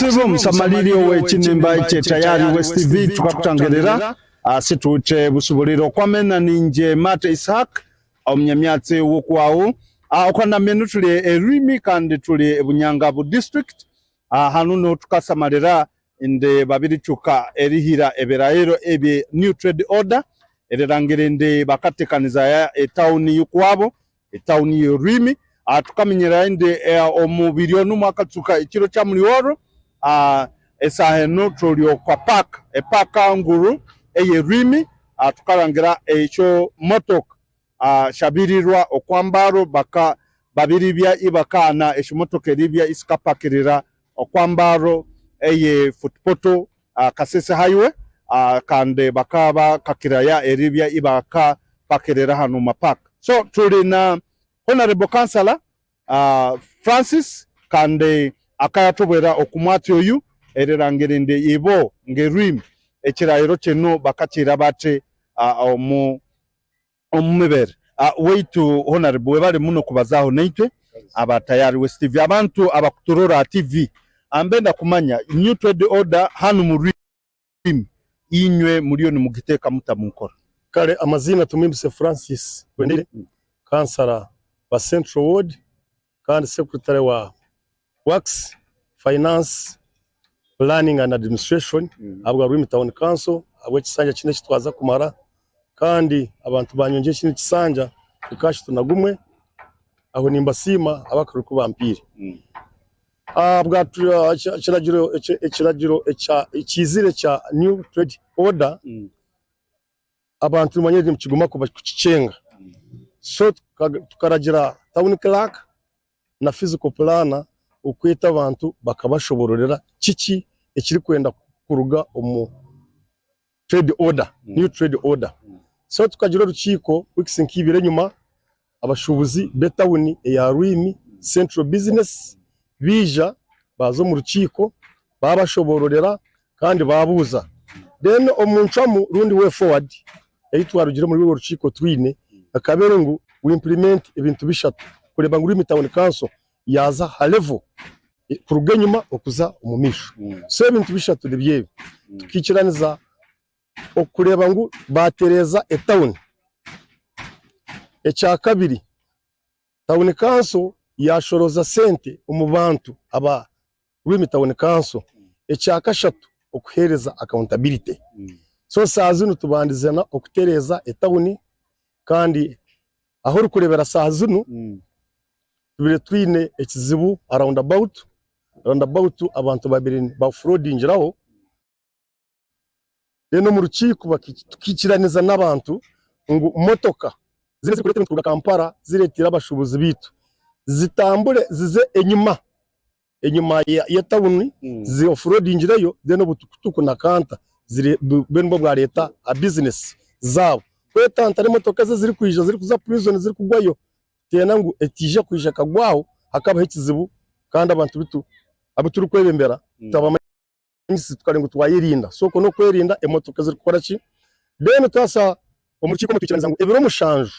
Sivu msamaliri owe chinimba iche tayari West TV tukakutangerera situche busubuliro kwa mena ninje Mate Isaac au mnyamyatse wokwawo okwana menu tuli erimi kandi tuli Bunyangabu district hanuno tukasamalira inde babiri chuka erihira eberaero ebe new trade order ererangire inde bakatekaniza ya etauni yukwabo etauni yorimi tukamenyera inde omubiri onu mwakatsuka ikiro kya mulioro esaheno tulio kwa park nguru eyerimi tukarangira echo motok shabirirwa okwambaro baka babiri bya ibakana echo motok eribya iskapakirira okwambaro eye footpoto Kasese highway kande bakaba kakiraya eribya ibaka pakirira hanu mapak. So tuli na Honorable Councillor Francis kande akayatobera okumwati oyu ererangirinde ibo ngerim ekirayiro kino bakakira bate omumebere weitu Honorable bali muno kubazaho neitwe abatayari West TV abantu abakuturora TV ambenda kumanya new trade order hanu murim inywe muriyo ni mugiteka mutamunkora kale amazina tumimse Francis Wendire Councillor wa Central Ward kandi Secretary wa Works, Finance, Planning and Administration abwa Rwimi Town Council abwe kisanja kine kitwaza kumara kandi abantu banyonje kine kisanja ikashi tunagumwe aho nimbasima abakuru kubampire abwa kiragiro ikizire cha new trade order abantu manyeze mukiguma ko bakicenga so tukaragira town clerk na physical planner ukwita abantu bakabashobororera kiki ekiri kwenda kuruga omu trade order new trade order so tukagira rukiko wikisenkibire nyuma abashubuzi betawuni ya Rwimi Central Business bija bazo mu rukiko babashobororera kandi babuza then omuncamu rundi way forward yitwa rugire muri rukiko twine akabere ngo we implement ibintu bishatu kureba ngo Rwimi Town Council yaza halevo kuruga nyuma okuza umumisho so ibintu bishatu debye tukikiraniza okureba ngo batereza etown echa kabiri Town Council yashoroza sente umubantu aba Rwimi Town Council echa kashatu okuhereza accountability so sazino tubandizana okutereza etown kandi aho rukurebera sazino tubire twine ekizibu around about abantu babiri ba fraudingiraho reno mu rukiko bakikiraniza n'abantu ngo motoka ziri kurete mu Kampala ziretira abashubuzi bitu zitambure zize enyuma ya town zi fraudingirayo reno butukutuku na kanta ziri benbo bwa leta a business zabo kwetanta motoka ziri kwija ziri kuza prison ziri kugwayo tena ngo etije kwija kagwaho hakaba hekizibu kandi abantu bitu abuturu kwebembera tabamanyisi tukarengo twayirinda soko no kwerinda emotoka ziri gukora ki then tasa omurukiko mutikiraniza ngo ebiro mushanju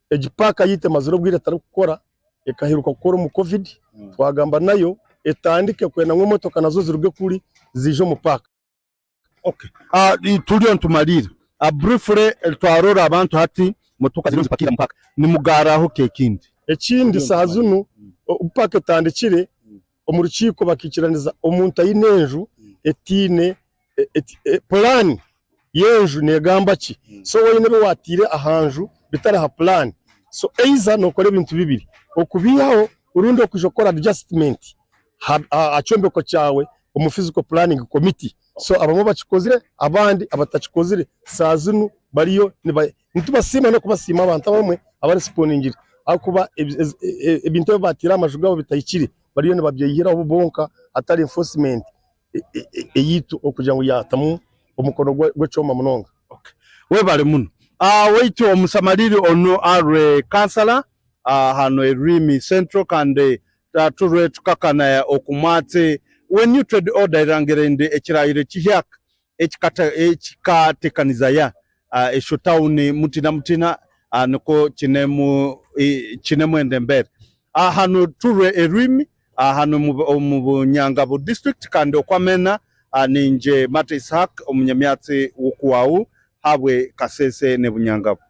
egipaka yite maziro bwire tari gukora ekahiruka gukora mu covid twagamba nayo etandike kwena ngo motoka nazo ziruge kuri zijo mu park. Okay tuli ontumalira briefly twarora abantu hati motoka ziri zipakira mu park ni mugaraho kekindi ekindi sazunu upaka tandikire omurukiko bakikiraniza omuntu ayinenju etine plan yenju negamba ki so woyine be watire ahanju bitara ha plan so eiza no kore bintu bibiri okubiyaho urundi okujokora adjustment achombe ko cyawe omu physical planning committee so abamo bakikozire abandi abatakikozire sazunu bariyo nitubasima no kubasima abantu bamwe abaresponingire akuba ebintu batira amajugabo bitayikiri bariyo babyeyira ubonka atari enforcement eyitu okugira ngo yatamu omukono gw'ecoma munonga. Okay we bale muno weitu omusamaliri ono are Councillor hano Rwimi Central kande turwe tukakana okumwate when new trade order irangerende ekirayire kihyak ekikatekaniza ya eshotawuni mutina nuko kinemu endembere hano turwe Rwimi hano mu Bunyangabo district kandi okwamena ninje Mate Ishak omunyamyatsi wokuwawu habwe Kasese ne Bunyangabo.